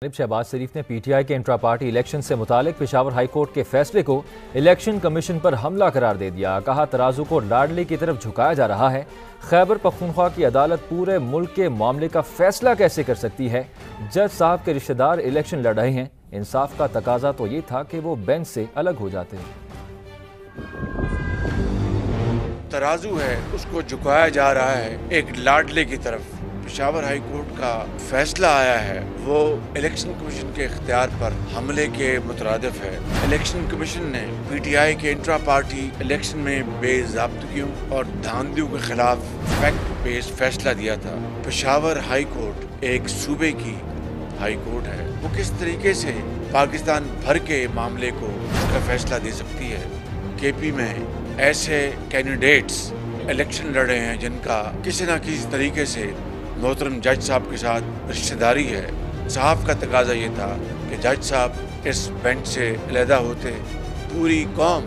शहबाज शरीफ ने P T I के intra party election से मुतालिक पेशावर हाई कोर्ट के फैसले को इलेक्शन कमीशन पर हमला करार दे दिया। कहा तराजू को लाडली की तरफ झुकाया जा रहा है। खैबर पख्तूनख्वा की अदालत पूरे मुल्क के मामले का फैसला कैसे कर सकती है? जज साहब के रिश्तेदार इलेक्शन लड़ रहे हैं। इंसाफ का तकाजा तो ये था कि वो बेंच से अलग हो जाते हैं। तराजू है उसको झुकाया जा रहा है एक लाडले की तरफ। पेशावर हाई कोर्ट का फैसला आया है वो इलेक्शन कमीशन के इख्तियार पर हमले के मुतरादिफ है। इलेक्शन कमीशन ने PTI के इंट्रा पार्टी इलेक्शन में बेज़ाब्तगियों और धांधलियों के खिलाफ फैक्ट बेस्ड फैसला दिया था। पेशावर हाई कोर्ट एक सूबे की हाई कोर्ट है, वो किस तरीके से पाकिस्तान भर के मामले को उसका फैसला दे सकती है। KP में ऐसे कैंडिडेट्स इलेक्शन लड़ रहे हैं जिनका किसी न किसी तरीके से मोहतरम जज साहब के साथ रिश्तेदारी है। साहब का तकाजा ये था कि जज साहब इस बेंच से अलहदा होते। पूरी कौम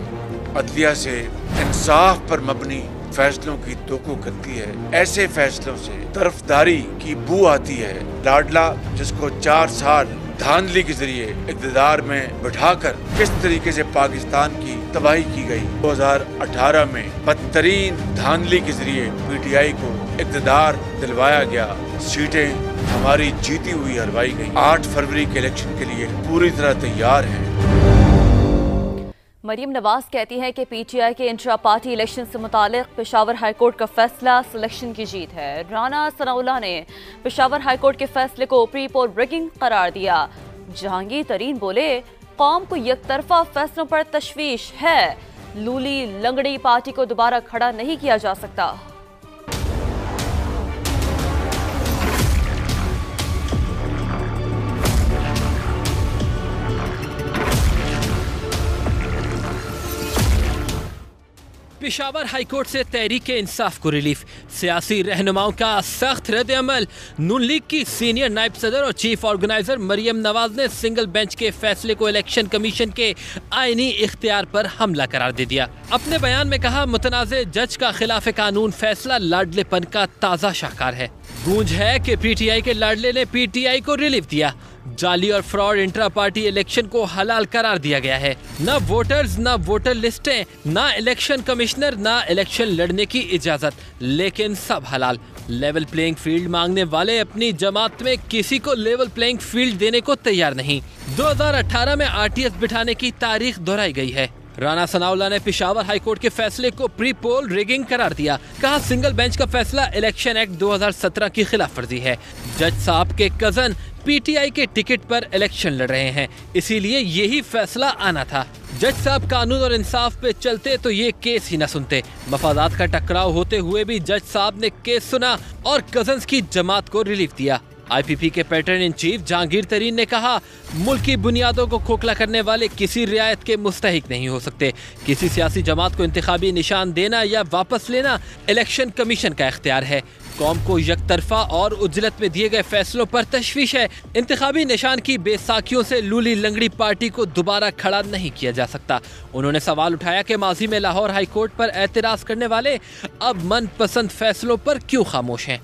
अदलिया से इंसाफ पर मबनी फैसलों की तवक्को करती है। ऐसे फैसलों से तरफदारी की बू आती है। लाडला जिसको 4 साल धांधली के जरिए इक़्तिदार में बिठाकर किस तरीके से पाकिस्तान की तबाही की गई। 2018 में बदतरीन धांधली के जरिए PTI को इक़्तिदार दिलवाया गया। सीटें हमारी जीती हुई हरवाई गई। 8 फरवरी के इलेक्शन के लिए पूरी तरह तैयार हैं। मरियम नवाज कहती हैं कि PTI के इंट्रा पार्टी इलेक्शन से मुतालिक पेशावर हाई कोर्ट का फैसला सिलेक्शन की जीत है। राना सनाउल्लाह ने पेशावर हाई कोर्ट के फैसले को प्री पोल रिगिंग करार दिया। जहांगीर तरीन बोले, कौम को यकतरफा फैसलों पर तशवीश है। लूली लंगड़ी पार्टी को दोबारा खड़ा नहीं किया जा सकता। पेशावर हाईकोर्ट से तहरीक इंसाफ को रिलीफ। सियासी रहनुमाओं का सख्त रद्द अमल। नून लीग की सीनियर नायब सदर और चीफ ऑर्गेनाइजर मरियम नवाज ने सिंगल बेंच के फैसले को इलेक्शन कमीशन के आईनी इख्तियार पर हमला करार दे दिया। अपने बयान में कहा, मुतनाज़े जज का खिलाफ कानून फैसला लाडलेपन का ताज़ा शाहकार है। गूंज है कि PTI के लाडले ने PTI को रिलीफ दिया। जाली और फ्रॉड इंट्रा पार्टी इलेक्शन को हलाल करार दिया गया है। न वोटर्स, न वोटर लिस्टें, न इलेक्शन कमिश्नर, न इलेक्शन लड़ने की इजाजत, लेकिन सब हलाल। लेवल प्लेइंग फील्ड मांगने वाले अपनी जमात में किसी को लेवल प्लेइंग फील्ड देने को तैयार नहीं। 2018 में RTS बिठाने की तारीख दोहराई गई है। राना सनाउल्लाह ने पेशावर हाई कोर्ट के फैसले को प्री पोल रिगिंग करार दिया। कहा, सिंगल बेंच का फैसला इलेक्शन एक्ट 2017 की खिलाफ वर्जी है। जज साहब के कजन PTI के टिकट पर इलेक्शन लड़ रहे हैं, इसीलिए यही फैसला आना था। जज साहब कानून और इंसाफ पे चलते तो ये केस ही न सुनते। मफादात का टकराव होते हुए भी जज साहब ने केस सुना और कजन्स की जमात को रिलीफ दिया। IPP के पैटर्न इन चीफ जहांगीर तरीन ने कहा, मुल्क की बुनियादों को खोखला करने वाले किसी रियायत के मुस्तहिक नहीं हो सकते। किसी सियासी जमात को इंतखाबी निशान देना या वापस लेना इलेक्शन कमीशन का इख्तियार है। कौम को यकतरफा और उजलत में दिए गए फैसलों पर तशवीश है। इंतखाबी निशान की बेसाखियों से लूली लंगड़ी पार्टी को दोबारा खड़ा नहीं किया जा सकता। उन्होंने सवाल उठाया कि माजी में लाहौर हाई कोर्ट पर एतराज करने वाले अब मनपसंद फैसलों पर क्यों खामोश हैं।